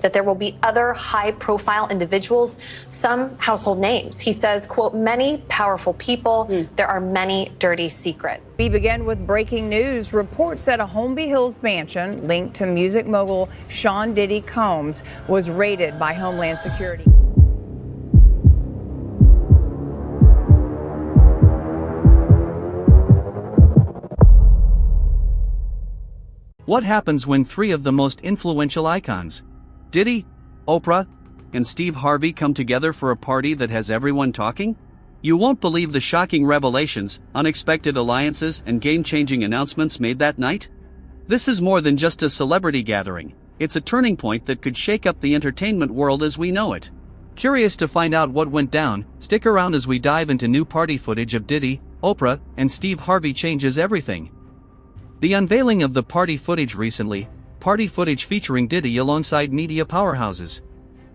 that there will be other high-profile individuals, some household names. He says, quote, many powerful people, there are many dirty secrets. We begin with breaking news. Reports that a Holmby Hills mansion linked to music mogul Sean Diddy Combs was raided by Homeland Security. What happens when three of the most influential icons, Diddy, Oprah, and Steve Harvey, come together for a party that has everyone talking? You won't believe the shocking revelations, unexpected alliances, and game-changing announcements made that night. This is more than just a celebrity gathering. It's a turning point that could shake up the entertainment world as we know it. Curious to find out what went down? Stick around as we dive into new party footage of Diddy, Oprah, and Steve Harvey changes everything. The unveiling of the party footage recently, party footage featuring Diddy alongside media powerhouses.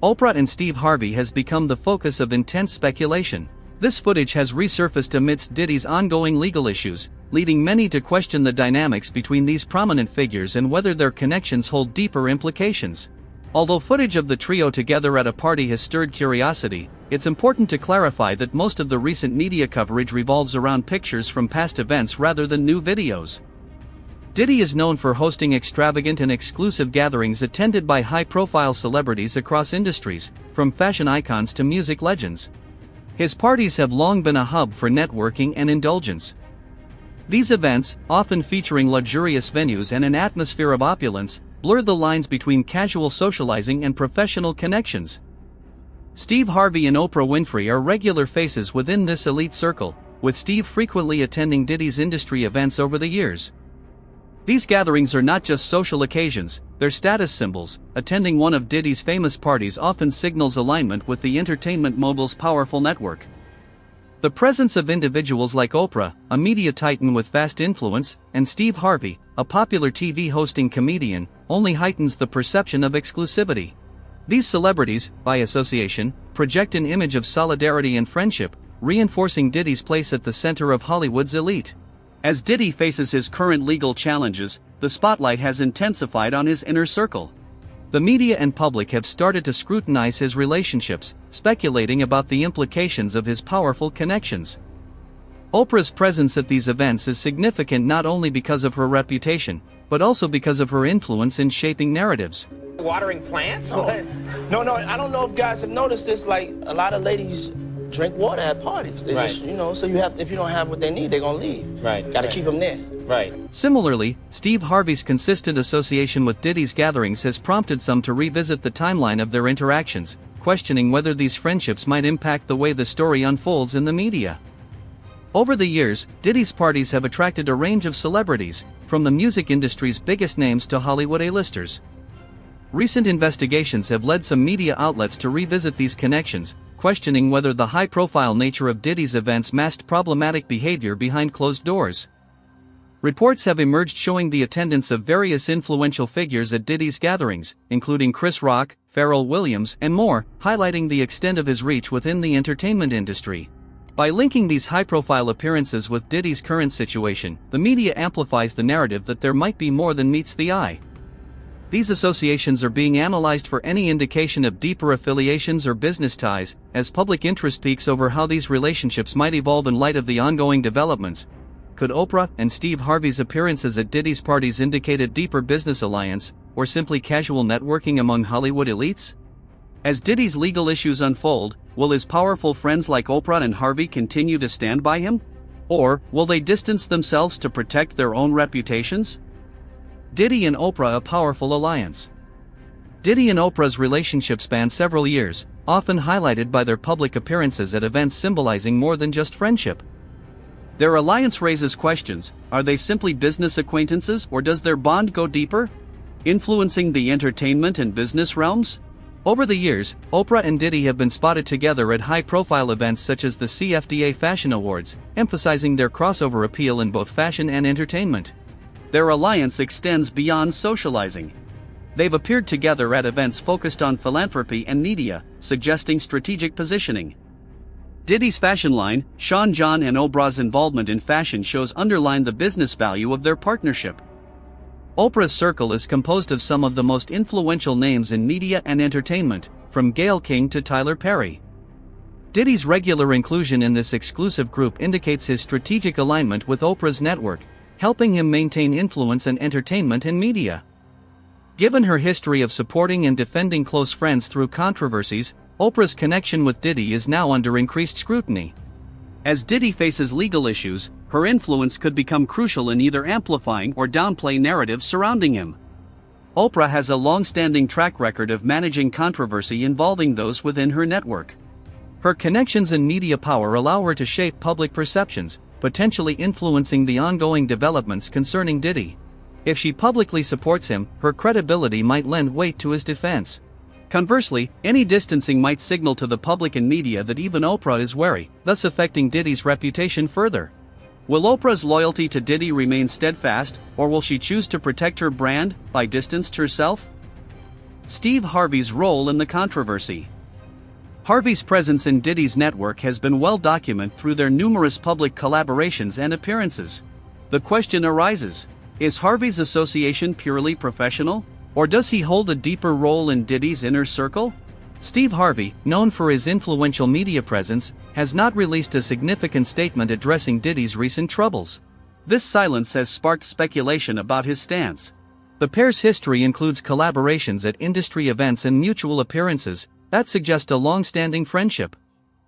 Oprah and Steve Harvey has become the focus of intense speculation. This footage has resurfaced amidst Diddy's ongoing legal issues, leading many to question the dynamics between these prominent figures and whether their connections hold deeper implications. Although footage of the trio together at a party has stirred curiosity, it's important to clarify that most of the recent media coverage revolves around pictures from past events rather than new videos. Diddy is known for hosting extravagant and exclusive gatherings attended by high-profile celebrities across industries, from fashion icons to music legends. His parties have long been a hub for networking and indulgence. These events, often featuring luxurious venues and an atmosphere of opulence, blur the lines between casual socializing and professional connections. Steve Harvey and Oprah Winfrey are regular faces within this elite circle, with Steve frequently attending Diddy's industry events over the years. These gatherings are not just social occasions, they're status symbols. Attending one of Diddy's famous parties often signals alignment with the entertainment mogul's powerful network. The presence of individuals like Oprah, a media titan with vast influence, and Steve Harvey, a popular TV hosting comedian, only heightens the perception of exclusivity. These celebrities, by association, project an image of solidarity and friendship, reinforcing Diddy's place at the center of Hollywood's elite. As Diddy faces his current legal challenges, the spotlight has intensified on his inner circle. The media and public have started to scrutinize his relationships, speculating about the implications of his powerful connections. Oprah's presence at these events is significant not only because of her reputation, but also because of her influence in shaping narratives. Watering plants? No, I don't know if guys have noticed this, like a lot of ladies drink water at parties. They just, so if you don't have what they need, they're gonna leave. Right. Gotta keep them there. Right. Similarly, Steve Harvey's consistent association with Diddy's gatherings has prompted some to revisit the timeline of their interactions, questioning whether these friendships might impact the way the story unfolds in the media. Over the years, Diddy's parties have attracted a range of celebrities, from the music industry's biggest names to Hollywood A-listers. Recent investigations have led some media outlets to revisit these connections, questioning whether the high-profile nature of Diddy's events masked problematic behavior behind closed doors. Reports have emerged showing the attendance of various influential figures at Diddy's gatherings, including Chris Rock, Pharrell Williams, and more, highlighting the extent of his reach within the entertainment industry. By linking these high-profile appearances with Diddy's current situation, the media amplifies the narrative that there might be more than meets the eye. These associations are being analyzed for any indication of deeper affiliations or business ties, as public interest peaks over how these relationships might evolve in light of the ongoing developments. Could Oprah and Steve Harvey's appearances at Diddy's parties indicate a deeper business alliance, or simply casual networking among Hollywood elites? As Diddy's legal issues unfold, will his powerful friends like Oprah and Harvey continue to stand by him? Or will they distance themselves to protect their own reputations? Diddy and Oprah, a powerful alliance. Diddy and Oprah's relationship spans several years, often highlighted by their public appearances at events symbolizing more than just friendship. Their alliance raises questions: are they simply business acquaintances, or does their bond go deeper, influencing the entertainment and business realms? Over the years, Oprah and Diddy have been spotted together at high-profile events such as the CFDA Fashion Awards, emphasizing their crossover appeal in both fashion and entertainment. Their alliance extends beyond socializing. They've appeared together at events focused on philanthropy and media, suggesting strategic positioning. Diddy's fashion line, Sean John, and Oprah's involvement in fashion shows underline the business value of their partnership. Oprah's circle is composed of some of the most influential names in media and entertainment, from Gayle King to Tyler Perry. Diddy's regular inclusion in this exclusive group indicates his strategic alignment with Oprah's network, helping him maintain influence and entertainment in media. Given her history of supporting and defending close friends through controversies, Oprah's connection with Diddy is now under increased scrutiny. As Diddy faces legal issues, her influence could become crucial in either amplifying or downplaying narratives surrounding him. Oprah has a long-standing track record of managing controversy involving those within her network. Her connections and media power allow her to shape public perceptions, potentially influencing the ongoing developments concerning Diddy. If she publicly supports him, her credibility might lend weight to his defense. Conversely, any distancing might signal to the public and media that even Oprah is wary, thus affecting Diddy's reputation further. Will Oprah's loyalty to Diddy remain steadfast, or will she choose to protect her brand by distancing herself? Steve Harvey's role in the controversy. Harvey's presence in Diddy's network has been well documented through their numerous public collaborations and appearances. The question arises, is Harvey's association purely professional, or does he hold a deeper role in Diddy's inner circle? Steve Harvey, known for his influential media presence, has not released a significant statement addressing Diddy's recent troubles. This silence has sparked speculation about his stance. The pair's history includes collaborations at industry events and mutual appearances that suggest a long-standing friendship.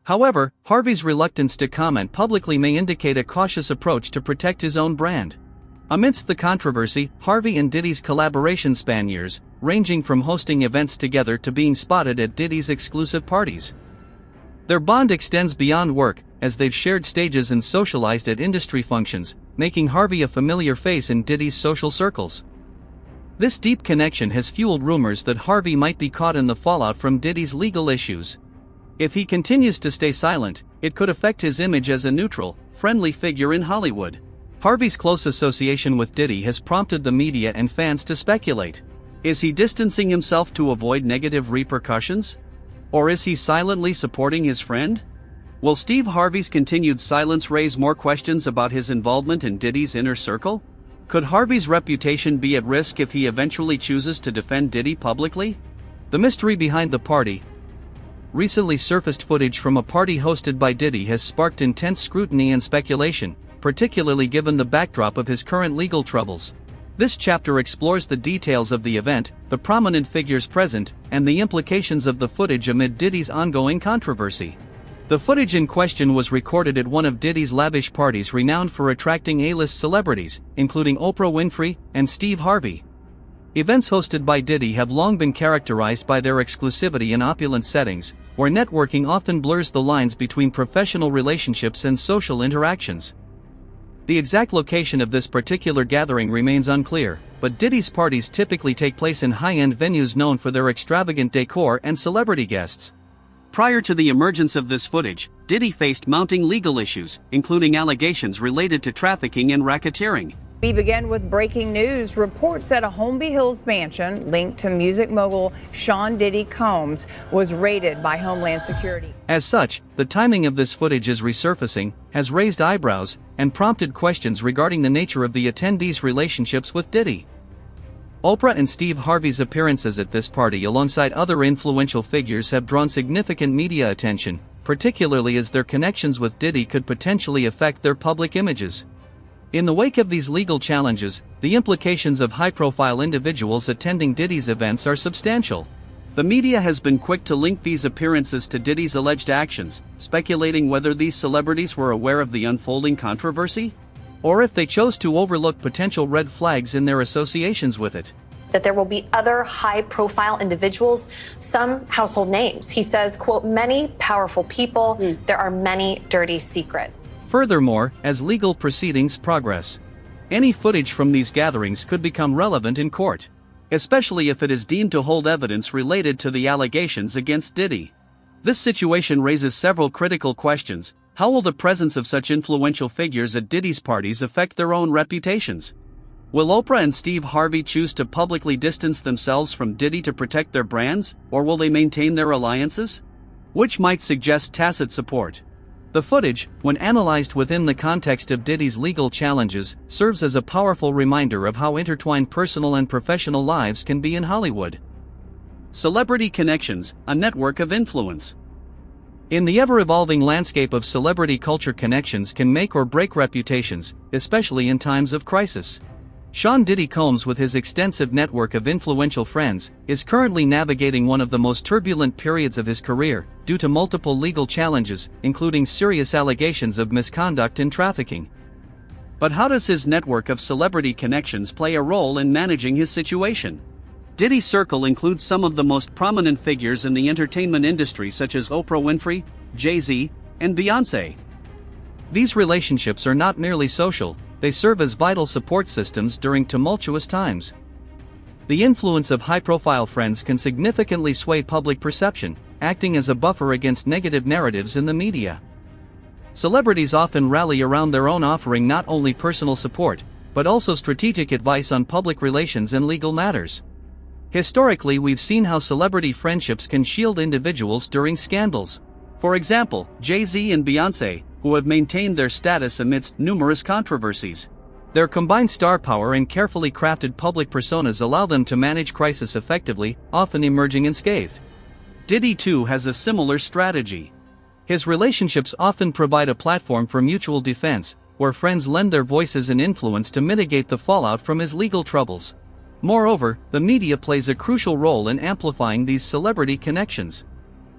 However, Harvey's reluctance to comment publicly may indicate a cautious approach to protect his own brand. Amidst the controversy, Harvey and Diddy's collaboration span years, ranging from hosting events together to being spotted at Diddy's exclusive parties. Their bond extends beyond work, as they've shared stages and socialized at industry functions, making Harvey a familiar face in Diddy's social circles. This deep connection has fueled rumors that Harvey might be caught in the fallout from Diddy's legal issues. If he continues to stay silent, it could affect his image as a neutral, friendly figure in Hollywood. Harvey's close association with Diddy has prompted the media and fans to speculate. Is he distancing himself to avoid negative repercussions? Or is he silently supporting his friend? Will Steve Harvey's continued silence raise more questions about his involvement in Diddy's inner circle? Could Harvey's reputation be at risk if he eventually chooses to defend Diddy publicly? The mystery behind the party. Recently surfaced footage from a party hosted by Diddy has sparked intense scrutiny and speculation, particularly given the backdrop of his current legal troubles. This chapter explores the details of the event, the prominent figures present, and the implications of the footage amid Diddy's ongoing controversy. The footage in question was recorded at one of Diddy's lavish parties renowned for attracting A-list celebrities, including Oprah Winfrey and Steve Harvey. Events hosted by Diddy have long been characterized by their exclusivity in opulent settings, where networking often blurs the lines between professional relationships and social interactions. The exact location of this particular gathering remains unclear, but Diddy's parties typically take place in high-end venues known for their extravagant decor and celebrity guests. Prior to the emergence of this footage, Diddy faced mounting legal issues, including allegations related to trafficking and racketeering. We begin with breaking news. Reports that a Holmby Hills mansion linked to music mogul Sean Diddy Combs was raided by Homeland Security. As such, the timing of this footage is resurfacing, has raised eyebrows, and prompted questions regarding the nature of the attendees' relationships with Diddy. Oprah and Steve Harvey's appearances at this party alongside other influential figures have drawn significant media attention, particularly as their connections with Diddy could potentially affect their public images. In the wake of these legal challenges, the implications of high-profile individuals attending Diddy's events are substantial. The media has been quick to link these appearances to Diddy's alleged actions, speculating whether these celebrities were aware of the unfolding controversy, or if they chose to overlook potential red flags in their associations with it. That there will be other high-profile individuals, some household names. He says, quote, many powerful people, there are many dirty secrets. Furthermore, as legal proceedings progress, any footage from these gatherings could become relevant in court, especially if it is deemed to hold evidence related to the allegations against Diddy. This situation raises several critical questions. How will the presence of such influential figures at Diddy's parties affect their own reputations? Will Oprah and Steve Harvey choose to publicly distance themselves from Diddy to protect their brands, or will they maintain their alliances? Which might suggest tacit support. The footage, when analyzed within the context of Diddy's legal challenges, serves as a powerful reminder of how intertwined personal and professional lives can be in Hollywood. Celebrity connections, a network of influence. In the ever-evolving landscape of celebrity culture, connections can make or break reputations, especially in times of crisis. Sean Diddy Combs, with his extensive network of influential friends, is currently navigating one of the most turbulent periods of his career, due to multiple legal challenges, including serious allegations of misconduct and trafficking. But how does his network of celebrity connections play a role in managing his situation? Diddy's circle includes some of the most prominent figures in the entertainment industry, such as Oprah Winfrey, Jay-Z, and Beyoncé. These relationships are not merely social, they serve as vital support systems during tumultuous times. The influence of high-profile friends can significantly sway public perception, acting as a buffer against negative narratives in the media. Celebrities often rally around their own, offering not only personal support, but also strategic advice on public relations and legal matters. Historically, we've seen how celebrity friendships can shield individuals during scandals. For example, Jay-Z and Beyoncé, who have maintained their status amidst numerous controversies. Their combined star power and carefully crafted public personas allow them to manage crisis effectively, often emerging unscathed. Diddy too has a similar strategy. His relationships often provide a platform for mutual defense, where friends lend their voices and influence to mitigate the fallout from his legal troubles. Moreover, the media plays a crucial role in amplifying these celebrity connections.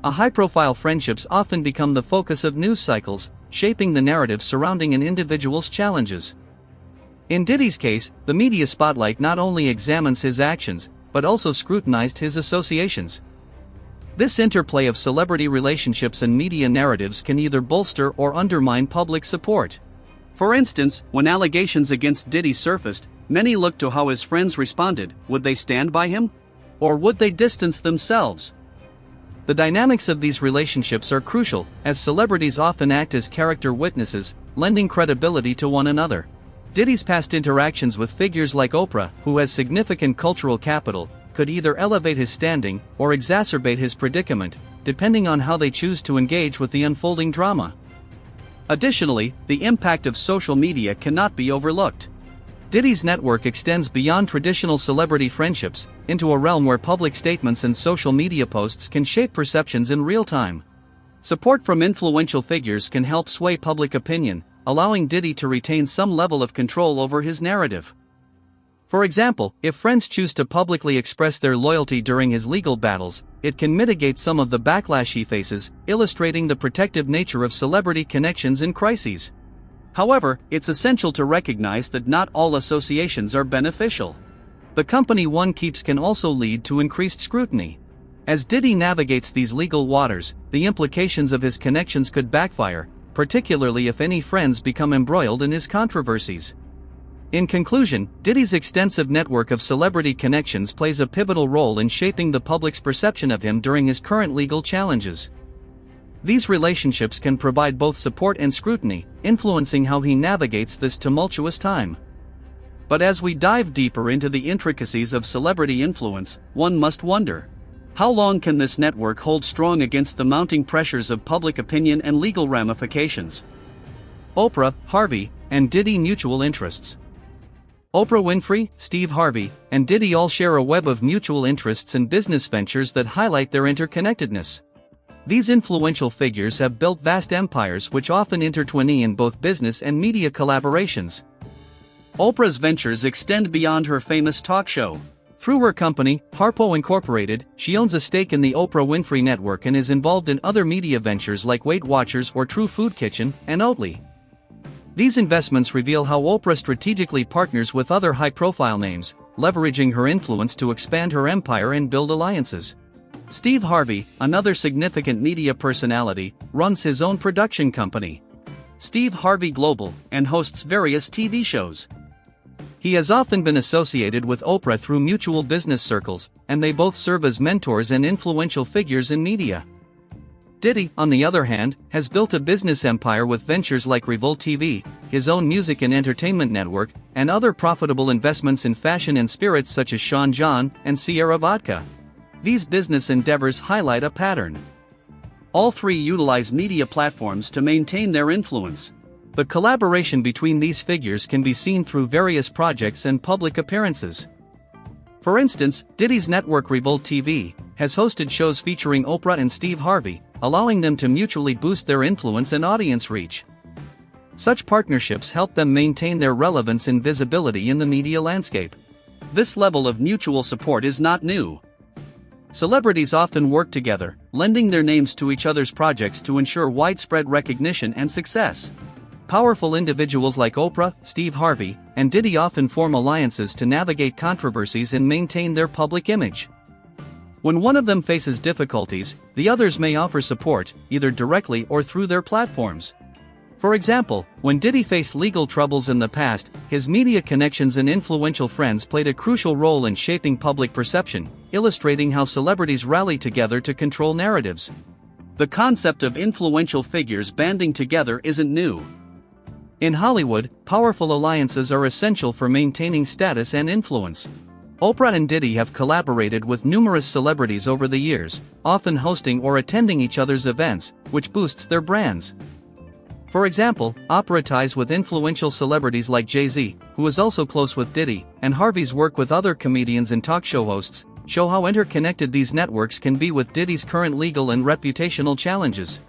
High-profile friendships often become the focus of news cycles, shaping the narrative surrounding an individual's challenges. In Diddy's case, the media spotlight not only examines his actions, but also scrutinized his associations. This interplay of celebrity relationships and media narratives can either bolster or undermine public support. For instance, when allegations against Diddy surfaced, many looked to how his friends responded. Would they stand by him? Or would they distance themselves? The dynamics of these relationships are crucial, as celebrities often act as character witnesses, lending credibility to one another. Diddy's past interactions with figures like Oprah, who has significant cultural capital, could either elevate his standing or exacerbate his predicament, depending on how they choose to engage with the unfolding drama. Additionally, the impact of social media cannot be overlooked. Diddy's network extends beyond traditional celebrity friendships, into a realm where public statements and social media posts can shape perceptions in real time. Support from influential figures can help sway public opinion, allowing Diddy to retain some level of control over his narrative. For example, if friends choose to publicly express their loyalty during his legal battles, it can mitigate some of the backlash he faces, illustrating the protective nature of celebrity connections in crises. However, it's essential to recognize that not all associations are beneficial. The company one keeps can also lead to increased scrutiny. As Diddy navigates these legal waters, the implications of his connections could backfire, particularly if any friends become embroiled in his controversies. In conclusion, Diddy's extensive network of celebrity connections plays a pivotal role in shaping the public's perception of him during his current legal challenges. These relationships can provide both support and scrutiny, influencing how he navigates this tumultuous time. But as we dive deeper into the intricacies of celebrity influence, one must wonder, how long can this network hold strong against the mounting pressures of public opinion and legal ramifications? Oprah, Harvey, and Diddy mutual interests. Oprah Winfrey, Steve Harvey, and Diddy all share a web of mutual interests and business ventures that highlight their interconnectedness. These influential figures have built vast empires which often intertwine in both business and media collaborations. Oprah's ventures extend beyond her famous talk show. Through her company, Harpo Incorporated, she owns a stake in the Oprah Winfrey Network and is involved in other media ventures like Weight Watchers or True Food Kitchen, and Oatly. These investments reveal how Oprah strategically partners with other high-profile names, leveraging her influence to expand her empire and build alliances. Steve Harvey, another significant media personality, runs his own production company, Steve Harvey Global, and hosts various TV shows. He has often been associated with Oprah through mutual business circles, and they both serve as mentors and influential figures in media. Diddy, on the other hand, has built a business empire with ventures like Revolt TV, his own music and entertainment network, and other profitable investments in fashion and spirits such as Sean John and Sierra Vodka. These business endeavors highlight a pattern. All three utilize media platforms to maintain their influence. The collaboration between these figures can be seen through various projects and public appearances. For instance, Diddy's network Revolt TV has hosted shows featuring Oprah and Steve Harvey, allowing them to mutually boost their influence and audience reach. Such partnerships help them maintain their relevance and visibility in the media landscape. This level of mutual support is not new. Celebrities often work together, lending their names to each other's projects to ensure widespread recognition and success. Powerful individuals like Oprah, Steve Harvey, and Diddy often form alliances to navigate controversies and maintain their public image. When one of them faces difficulties, the others may offer support, either directly or through their platforms. For example, when Diddy faced legal troubles in the past, his media connections and influential friends played a crucial role in shaping public perception, illustrating how celebrities rally together to control narratives. The concept of influential figures banding together isn't new. In Hollywood, powerful alliances are essential for maintaining status and influence. Oprah and Diddy have collaborated with numerous celebrities over the years, often hosting or attending each other's events, which boosts their brands. For example, Oprah ties with influential celebrities like Jay-Z, who is also close with Diddy, and Harvey's work with other comedians and talk show hosts show how interconnected these networks can be with Diddy's current legal and reputational challenges.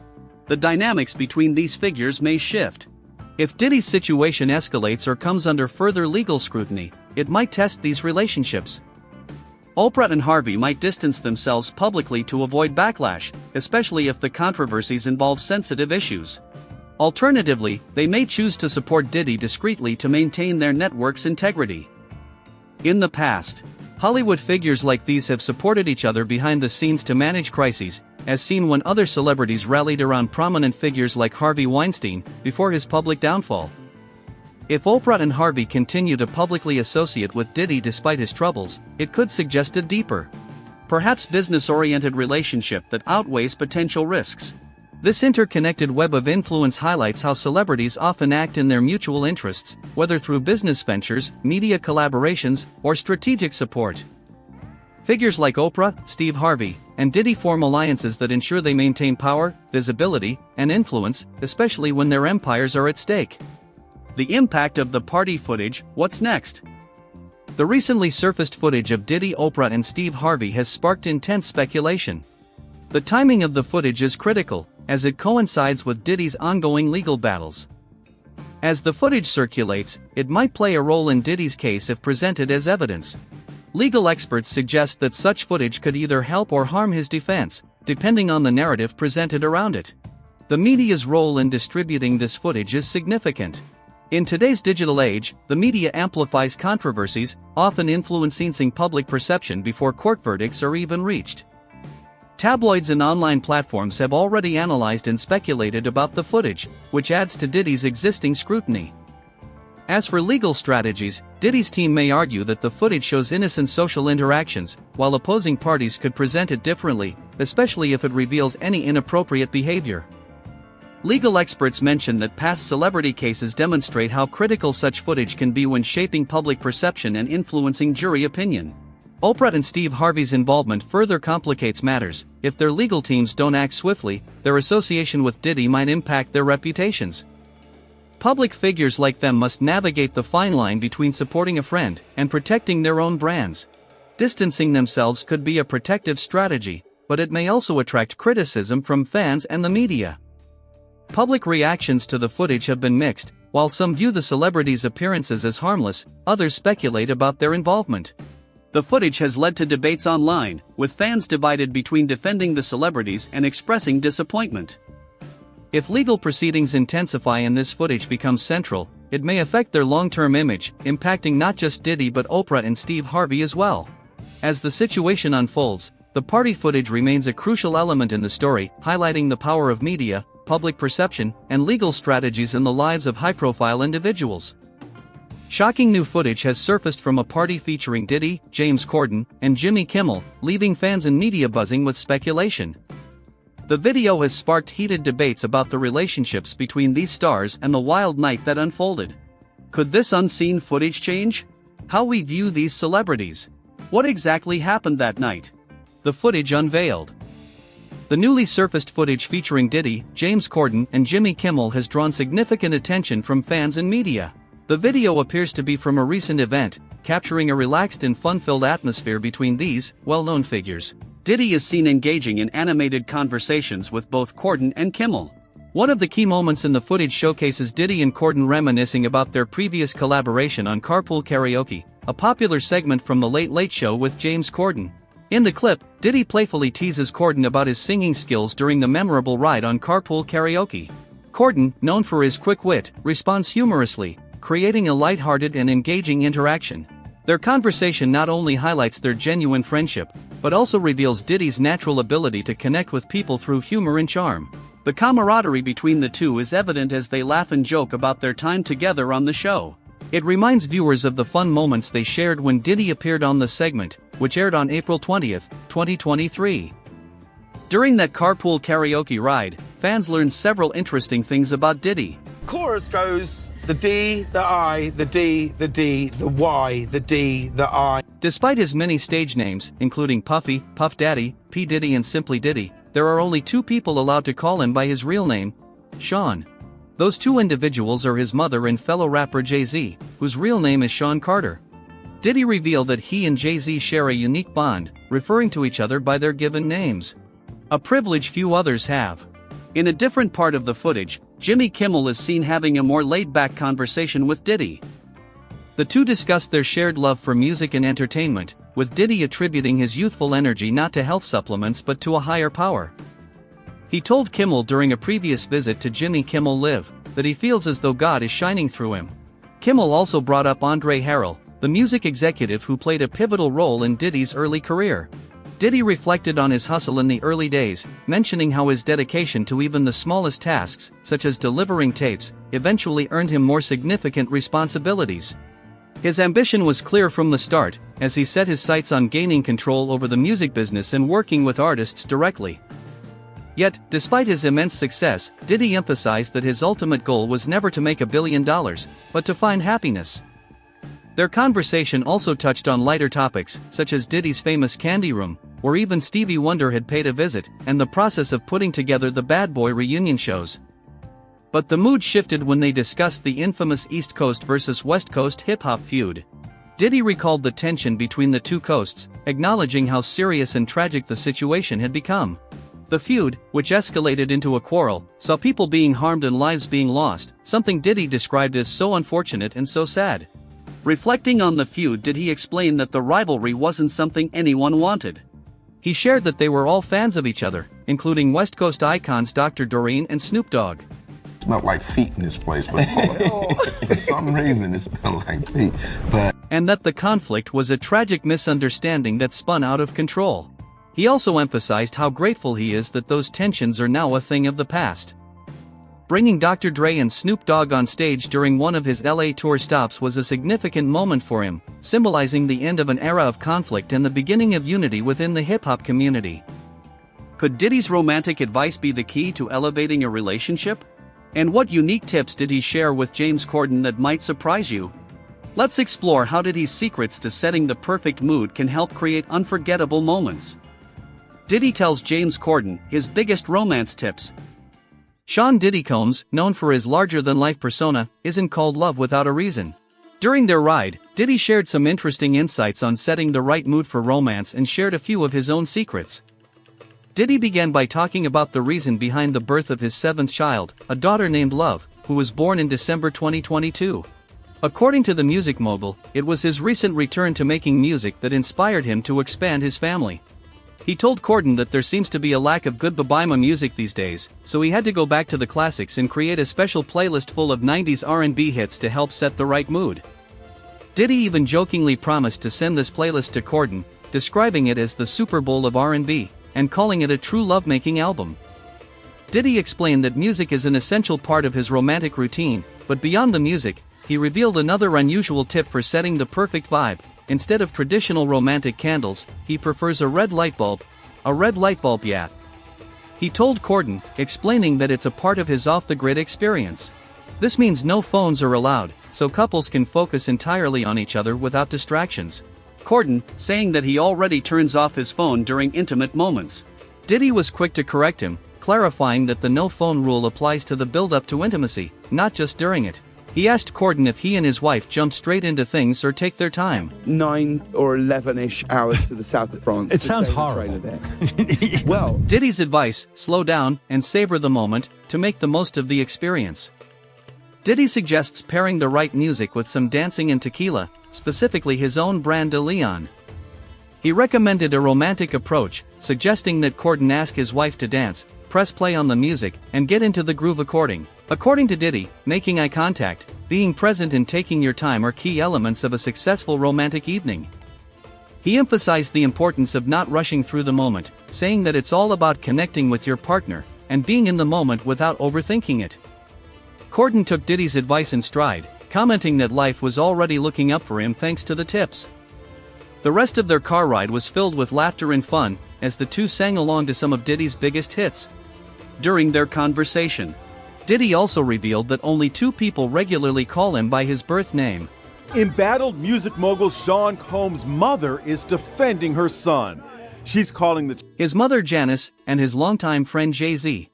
The dynamics between these figures may shift. If Diddy's situation escalates or comes under further legal scrutiny, it might test these relationships. Oprah and Harvey might distance themselves publicly to avoid backlash, especially if the controversies involve sensitive issues. Alternatively, they may choose to support Diddy discreetly to maintain their network's integrity. In the past, Hollywood figures like these have supported each other behind the scenes to manage crises, as seen when other celebrities rallied around prominent figures like Harvey Weinstein before his public downfall. If Oprah and Harvey continue to publicly associate with Diddy despite his troubles, it could suggest a deeper, perhaps business-oriented relationship that outweighs potential risks. This interconnected web of influence highlights how celebrities often act in their mutual interests, whether through business ventures, media collaborations, or strategic support. Figures like Oprah, Steve Harvey, and Diddy form alliances that ensure they maintain power, visibility, and influence, especially when their empires are at stake. The impact of the party footage. What's next? The recently surfaced footage of Diddy, Oprah, and Steve Harvey has sparked intense speculation. The timing of the footage is critical, as it coincides with Diddy's ongoing legal battles. As the footage circulates, it might play a role in Diddy's case if presented as evidence. Legal experts suggest that such footage could either help or harm his defense, depending on the narrative presented around it. The media's role in distributing this footage is significant. In today's digital age, the media amplifies controversies, often influencing public perception before court verdicts are even reached. Tabloids and online platforms have already analyzed and speculated about the footage, which adds to Diddy's existing scrutiny. As for legal strategies, Diddy's team may argue that the footage shows innocent social interactions, while opposing parties could present it differently, especially if it reveals any inappropriate behavior. Legal experts mention that past celebrity cases demonstrate how critical such footage can be when shaping public perception and influencing jury opinion. Oprah and Steve Harvey's involvement further complicates matters. If their legal teams don't act swiftly, their association with Diddy might impact their reputations. Public figures like them must navigate the fine line between supporting a friend and protecting their own brands. Distancing themselves could be a protective strategy, but it may also attract criticism from fans and the media. Public reactions to the footage have been mixed. While some view the celebrities' appearances as harmless, others speculate about their involvement. The footage has led to debates online, with fans divided between defending the celebrities and expressing disappointment. If legal proceedings intensify and this footage becomes central, it may affect their long-term image, impacting not just Diddy but Oprah and Steve Harvey as well. As the situation unfolds, the party footage remains a crucial element in the story, highlighting the power of media, public perception, and legal strategies in the lives of high-profile individuals. Shocking new footage has surfaced from a party featuring Diddy, James Corden, and Jimmy Kimmel, leaving fans and media buzzing with speculation. The video has sparked heated debates about the relationships between these stars and the wild night that unfolded. Could this unseen footage change how we view these celebrities? What exactly happened that night? The footage unveiled. The newly surfaced footage featuring Diddy, James Corden, and Jimmy Kimmel has drawn significant attention from fans and media. The video appears to be from a recent event, capturing a relaxed and fun-filled atmosphere between these well-known figures. Diddy is seen engaging in animated conversations with both Corden and Kimmel. One of the key moments in the footage showcases Diddy and Corden reminiscing about their previous collaboration on Carpool Karaoke, a popular segment from The Late Late Show with James Corden. In the clip, Diddy playfully teases Corden about his singing skills during the memorable ride on Carpool Karaoke. Corden, known for his quick wit, responds humorously, creating a lighthearted and engaging interaction. Their conversation not only highlights their genuine friendship, but also reveals Diddy's natural ability to connect with people through humor and charm. The camaraderie between the two is evident as they laugh and joke about their time together on the show. It reminds viewers of the fun moments they shared when Diddy appeared on the segment, which aired on April 20, 2023. During that Carpool Karaoke ride, fans learned several interesting things about Diddy. Chorus goes the D, the I, the D, the D, the Y, the D, the I. Despite his many stage names, including Puffy, Puff Daddy, P. Diddy and Simply Diddy, there are only two people allowed to call him by his real name, Sean. Those two individuals are his mother and fellow rapper Jay-Z, whose real name is Sean Carter. Diddy revealed that he and Jay-Z share a unique bond, referring to each other by their given names. A privilege few others have. In a different part of the footage, Jimmy Kimmel is seen having a more laid-back conversation with Diddy. The two discussed their shared love for music and entertainment, with Diddy attributing his youthful energy not to health supplements but to a higher power. He told Kimmel during a previous visit to Jimmy Kimmel Live that he feels as though God is shining through him. Kimmel also brought up Andre Harrell, the music executive who played a pivotal role in Diddy's early career. Diddy reflected on his hustle in the early days, mentioning how his dedication to even the smallest tasks, such as delivering tapes, eventually earned him more significant responsibilities. His ambition was clear from the start, as he set his sights on gaining control over the music business and working with artists directly. Yet, despite his immense success, Diddy emphasized that his ultimate goal was never to make $1 billion, but to find happiness. Their conversation also touched on lighter topics, such as Diddy's famous Candy Room, where even Stevie Wonder had paid a visit, and the process of putting together the Bad Boy reunion shows. But the mood shifted when they discussed the infamous East Coast versus West Coast hip-hop feud. Diddy recalled the tension between the two coasts, acknowledging how serious and tragic the situation had become. The feud, which escalated into a quarrel, saw people being harmed and lives being lost, something Diddy described as so unfortunate and so sad. Reflecting on the feud, Diddy explained that the rivalry wasn't something anyone wanted. He shared that they were all fans of each other, including West Coast icons Dr. Doreen and Snoop Dogg. It smelled like feet in this place, but for some reason it smelled like feet. And that the conflict was a tragic misunderstanding that spun out of control. He also emphasized how grateful he is that those tensions are now a thing of the past. Bringing Dr. Dre and Snoop Dogg on stage during one of his LA tour stops was a significant moment for him, symbolizing the end of an era of conflict and the beginning of unity within the hip-hop community. Could Diddy's romantic advice be the key to elevating a relationship? And what unique tips did he share with James Corden that might surprise you? Let's explore how Diddy's secrets to setting the perfect mood can help create unforgettable moments. Diddy tells James Corden his biggest romance tips. Sean Diddy Combs, known for his larger-than-life persona, isn't called love without a reason. During their ride, Diddy shared some interesting insights on setting the right mood for romance and shared a few of his own secrets. Diddy began by talking about the reason behind the birth of his seventh child, a daughter named Love, who was born in December 2022. According to the music mogul, it was his recent return to making music that inspired him to expand his family. He told Corden that there seems to be a lack of good Babaima music these days, so he had to go back to the classics and create a special playlist full of 90s R&B hits to help set the right mood. Diddy even jokingly promised to send this playlist to Corden, describing it as the Super Bowl of R&B, and calling it a true lovemaking album. Diddy explained that music is an essential part of his romantic routine, but beyond the music, he revealed another unusual tip for setting the perfect vibe. Instead of traditional romantic candles, he prefers a red light bulb. A red light bulb, yeah. He told Corden, explaining that it's a part of his off-the-grid experience. This means no phones are allowed, so couples can focus entirely on each other without distractions. Corden, saying that he already turns off his phone during intimate moments. Diddy was quick to correct him, clarifying that the no-phone rule applies to the build-up to intimacy, not just during it. He asked Corden if he and his wife jump straight into things or take their time. 9 or 11-ish hours to the south of France. It sounds horrible. Well, Diddy's advice, slow down and savor the moment to make the most of the experience. Diddy suggests pairing the right music with some dancing and tequila, specifically his own brand de Leon. He recommended a romantic approach, suggesting that Corden ask his wife to dance, press play on the music, and get into the groove according. According to Diddy, making eye contact, being present and taking your time are key elements of a successful romantic evening. He emphasized the importance of not rushing through the moment, saying that it's all about connecting with your partner, and being in the moment without overthinking it. Corden took Diddy's advice in stride, commenting that life was already looking up for him thanks to the tips. The rest of their car ride was filled with laughter and fun, as the two sang along to some of Diddy's biggest hits. During their conversation, Diddy also revealed that only 2 people regularly call him by his birth name. Embattled music mogul Sean Combs' mother is defending her son. She's calling his mother Janice and his longtime friend Jay-Z.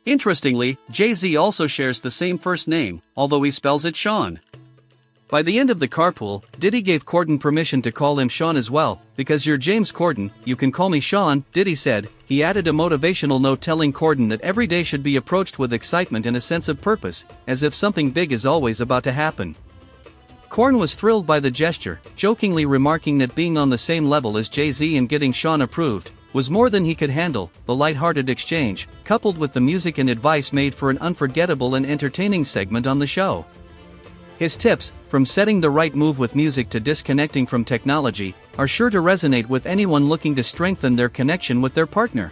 Interestingly, Jay-Z also shares the same first name, although he spells it Sean. By the end of the carpool, Diddy gave Corden permission to call him Sean as well. Because you're James Corden, you can call me Sean, Diddy said. He added a motivational note telling Corden that every day should be approached with excitement and a sense of purpose, as if something big is always about to happen. Corden was thrilled by the gesture, jokingly remarking that being on the same level as Jay-Z and getting Sean approved was more than he could handle. The lighthearted exchange, coupled with the music and advice, made for an unforgettable and entertaining segment on the show. His tips, from setting the right move with music to disconnecting from technology, are sure to resonate with anyone looking to strengthen their connection with their partner.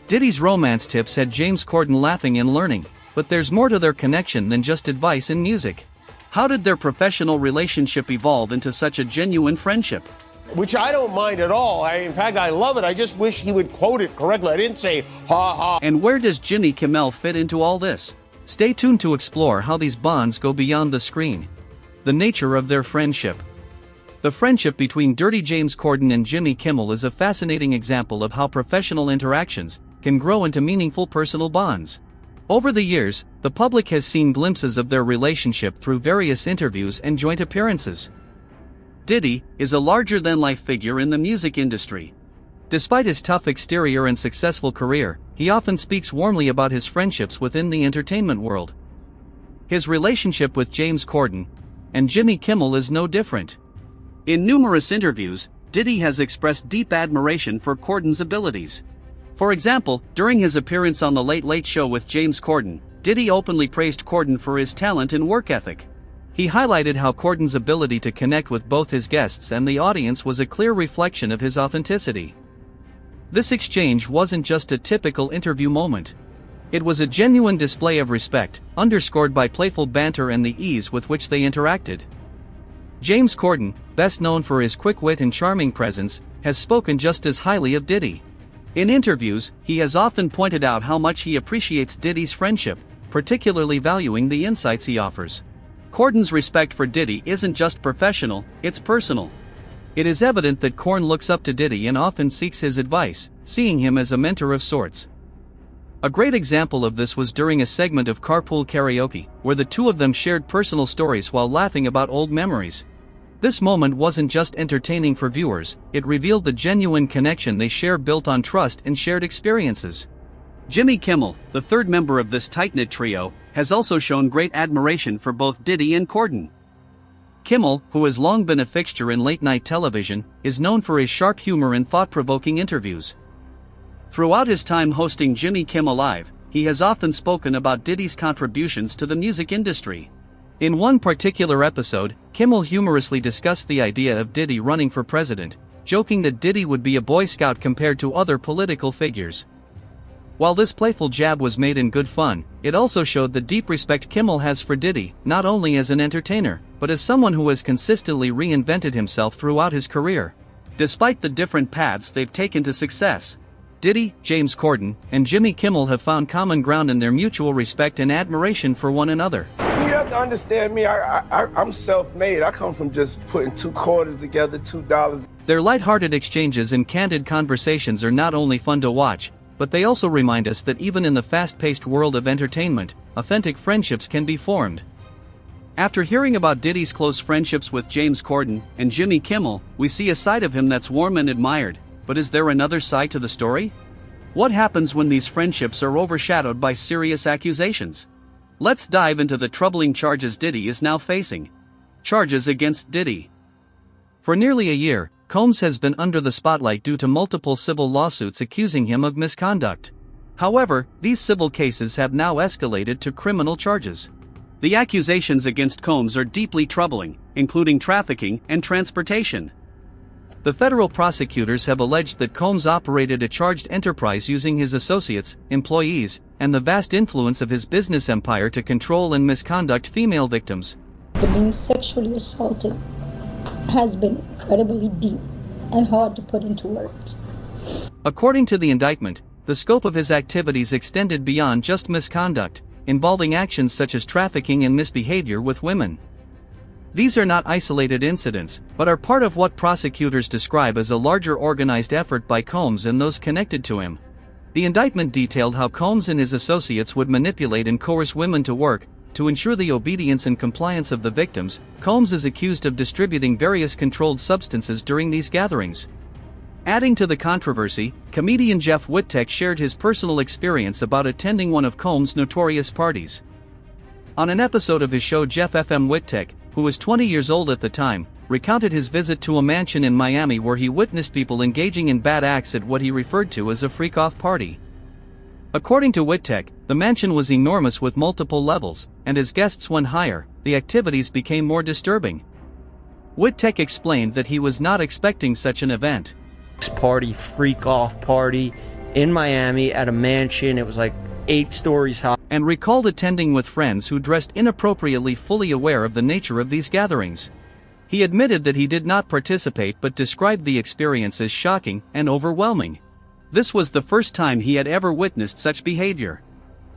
Diddy's romance tips had James Corden laughing and learning, but there's more to their connection than just advice and music. How did their professional relationship evolve into such a genuine friendship? Which I don't mind at all. In fact, I love it. I just wish he would quote it correctly. I didn't say, ha ha. And where does Jimmy Kimmel fit into all this? Stay tuned to explore how these bonds go beyond the screen. The nature of their friendship. The friendship between Dirty James Corden and Jimmy Kimmel is a fascinating example of how professional interactions can grow into meaningful personal bonds. Over the years, the public has seen glimpses of their relationship through various interviews and joint appearances. Diddy is a larger-than-life figure in the music industry. Despite his tough exterior and successful career, he often speaks warmly about his friendships within the entertainment world. His relationship with James Corden and Jimmy Kimmel is no different. In numerous interviews, Diddy has expressed deep admiration for Corden's abilities. For example, during his appearance on The Late Late Show with James Corden, Diddy openly praised Corden for his talent and work ethic. He highlighted how Corden's ability to connect with both his guests and the audience was a clear reflection of his authenticity. This exchange wasn't just a typical interview moment. It was a genuine display of respect, underscored by playful banter and the ease with which they interacted. James Corden, best known for his quick wit and charming presence, has spoken just as highly of Diddy. In interviews, he has often pointed out how much he appreciates Diddy's friendship, particularly valuing the insights he offers. Corden's respect for Diddy isn't just professional, it's personal. It is evident that Corden looks up to Diddy and often seeks his advice, seeing him as a mentor of sorts. A great example of this was during a segment of Carpool Karaoke, where the two of them shared personal stories while laughing about old memories. This moment wasn't just entertaining for viewers, it revealed the genuine connection they share built on trust and shared experiences. Jimmy Kimmel, the third member of this tight-knit trio, has also shown great admiration for both Diddy and Corden. Kimmel, who has long been a fixture in late-night television, is known for his sharp humor and thought-provoking interviews. Throughout his time hosting Jimmy Kimmel Live, he has often spoken about Diddy's contributions to the music industry. In one particular episode, Kimmel humorously discussed the idea of Diddy running for president, joking that Diddy would be a Boy Scout compared to other political figures. While this playful jab was made in good fun, it also showed the deep respect Kimmel has for Diddy, not only as an entertainer, but as someone who has consistently reinvented himself throughout his career. Despite the different paths they've taken to success, Diddy, James Corden, and Jimmy Kimmel have found common ground in their mutual respect and admiration for one another. You have to understand me, I'm self-made. I come from just putting 2 quarters together, $2. Their lighthearted exchanges and candid conversations are not only fun to watch, but they also remind us that even in the fast-paced world of entertainment, authentic friendships can be formed. After hearing about Diddy's close friendships with James Corden and Jimmy Kimmel, we see a side of him that's warm and admired, but is there another side to the story? What happens when these friendships are overshadowed by serious accusations? Let's dive into the troubling charges Diddy is now facing. Charges against Diddy. For nearly a year, Combs has been under the spotlight due to multiple civil lawsuits accusing him of misconduct. However, these civil cases have now escalated to criminal charges. The accusations against Combs are deeply troubling, including trafficking and transportation. The federal prosecutors have alleged that Combs operated a charged enterprise using his associates, employees, and the vast influence of his business empire to control and misconduct female victims. Being sexually assaulted has been incredibly deep and hard to put into words. According to the indictment, the scope of his activities extended beyond just misconduct, involving actions such as trafficking and misbehavior with women. These are not isolated incidents, but are part of what prosecutors describe as a larger organized effort by Combs and those connected to him. The indictment detailed how Combs and his associates would manipulate and coerce women to work. To ensure the obedience and compliance of the victims, Combs is accused of distributing various controlled substances during these gatherings. Adding to the controversy, comedian Jeff Whittek shared his personal experience about attending one of Combs' notorious parties. On an episode of his show, Jeff FM Whittek, who was 20 years old at the time, recounted his visit to a mansion in Miami where he witnessed people engaging in bad acts at what he referred to as a freak-off party. According to Whittek, the mansion was enormous with multiple levels, and as guests went higher, the activities became more disturbing. Whittek explained that he was not expecting such an event. Party, freak-off party in Miami at a mansion. It was like 8 stories high. And recalled attending with friends who dressed inappropriately, fully aware of the nature of these gatherings. He admitted that he did not participate but described the experience as shocking and overwhelming. This was the first time he had ever witnessed such behavior.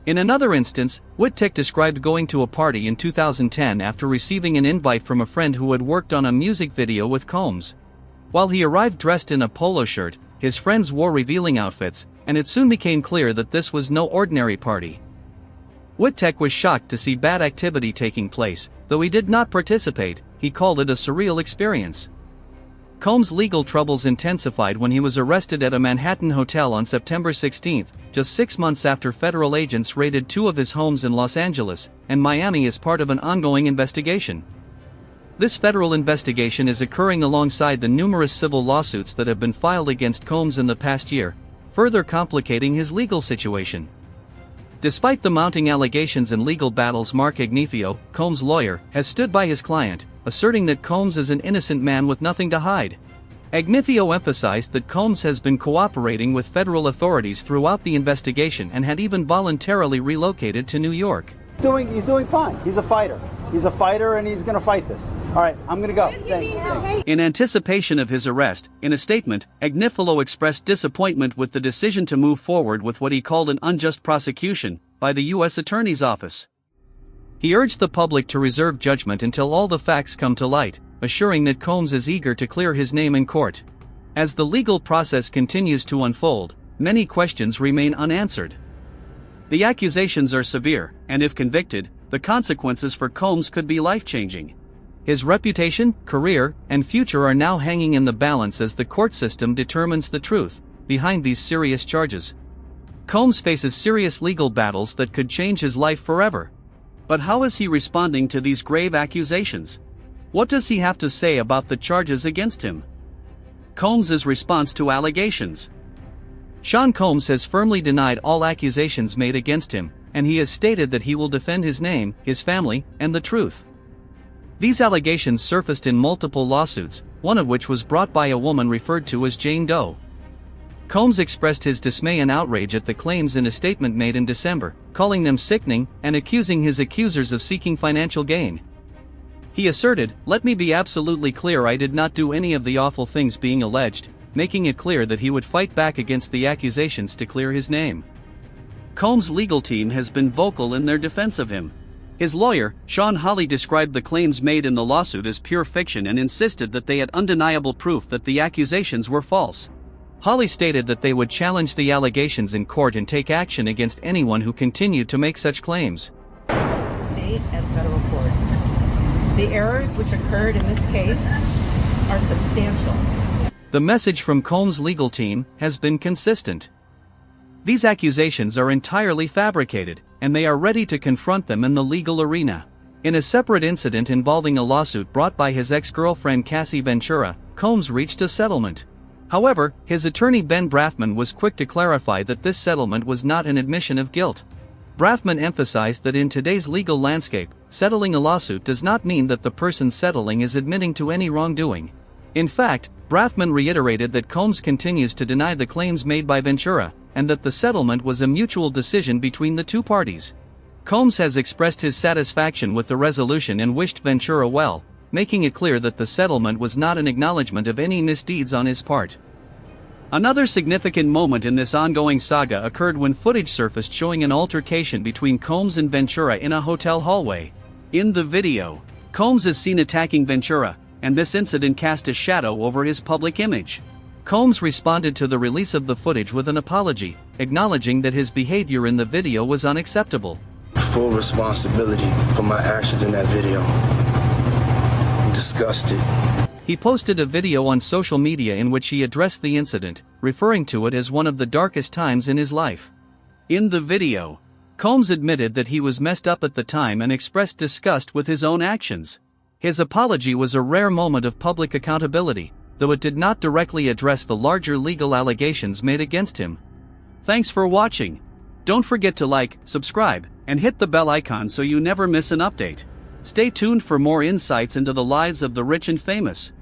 In another instance, Whittek described going to a party in 2010 after receiving an invite from a friend who had worked on a music video with Combs. While he arrived dressed in a polo shirt, his friends wore revealing outfits, and it soon became clear that this was no ordinary party. Whittek was shocked to see bad activity taking place. Though he did not participate, he called it a surreal experience. Combs' legal troubles intensified when he was arrested at a Manhattan hotel on September 16, just 6 months after federal agents raided 2 of his homes in Los Angeles and Miami as part of an ongoing investigation. This federal investigation is occurring alongside the numerous civil lawsuits that have been filed against Combs in the past year, further complicating his legal situation. Despite the mounting allegations and legal battles, Mark Agnifilo, Combs' lawyer, has stood by his client, asserting that Combs is an innocent man with nothing to hide. Agnifilo emphasized that Combs has been cooperating with federal authorities throughout the investigation and had even voluntarily relocated to New York. He's doing fine. He's a fighter. He's a fighter and he's going to fight this. All right, I'm going to go. Thank you. In anticipation of his arrest, in a statement, Agnifilo expressed disappointment with the decision to move forward with what he called an unjust prosecution by the U.S. Attorney's Office. He urged the public to reserve judgment until all the facts come to light, assuring that Combs is eager to clear his name in court. As the legal process continues to unfold, many questions remain unanswered. The accusations are severe, and if convicted, the consequences for Combs could be life-changing. His reputation, career, and future are now hanging in the balance as the court system determines the truth behind these serious charges. Combs faces serious legal battles that could change his life forever. But how is he responding to these grave accusations? What does he have to say about the charges against him? Combs' response to allegations. Sean Combs has firmly denied all accusations made against him, and he has stated that he will defend his name, his family, and the truth. These allegations surfaced in multiple lawsuits, one of which was brought by a woman referred to as Jane Doe. Combs expressed his dismay and outrage at the claims in a statement made in December, calling them sickening and accusing his accusers of seeking financial gain. He asserted, "Let me be absolutely clear, I did not do any of the awful things being alleged," making it clear that he would fight back against the accusations to clear his name. Combs' legal team has been vocal in their defense of him. His lawyer, Sean Hawley, described the claims made in the lawsuit as pure fiction and insisted that they had undeniable proof that the accusations were false. Holly stated that they would challenge the allegations in court and take action against anyone who continued to make such claims. State and federal courts. The errors which occurred in this case are substantial. The message from Combs' legal team has been consistent. These accusations are entirely fabricated, and they are ready to confront them in the legal arena. In a separate incident involving a lawsuit brought by his ex-girlfriend Cassie Ventura, Combs reached a settlement. However, his attorney Ben Brafman was quick to clarify that this settlement was not an admission of guilt. Brafman emphasized that in today's legal landscape, settling a lawsuit does not mean that the person settling is admitting to any wrongdoing. In fact, Brafman reiterated that Combs continues to deny the claims made by Ventura, and that the settlement was a mutual decision between the two parties. Combs has expressed his satisfaction with the resolution and wished Ventura well, making it clear that the settlement was not an acknowledgement of any misdeeds on his part. Another significant moment in this ongoing saga occurred when footage surfaced showing an altercation between Combs and Ventura in a hotel hallway. In the video, Combs is seen attacking Ventura, and this incident cast a shadow over his public image. Combs responded to the release of the footage with an apology, acknowledging that his behavior in the video was unacceptable. Full responsibility for my actions in that video. I'm disgusted. He posted a video on social media in which he addressed the incident, referring to it as one of the darkest times in his life. In the video, Combs admitted that he was messed up at the time and expressed disgust with his own actions. His apology was a rare moment of public accountability, though it did not directly address the larger legal allegations made against him. Thanks for watching. Don't forget to like, subscribe, and hit the bell icon so you never miss an update. Stay tuned for more insights into the lives of the rich and famous.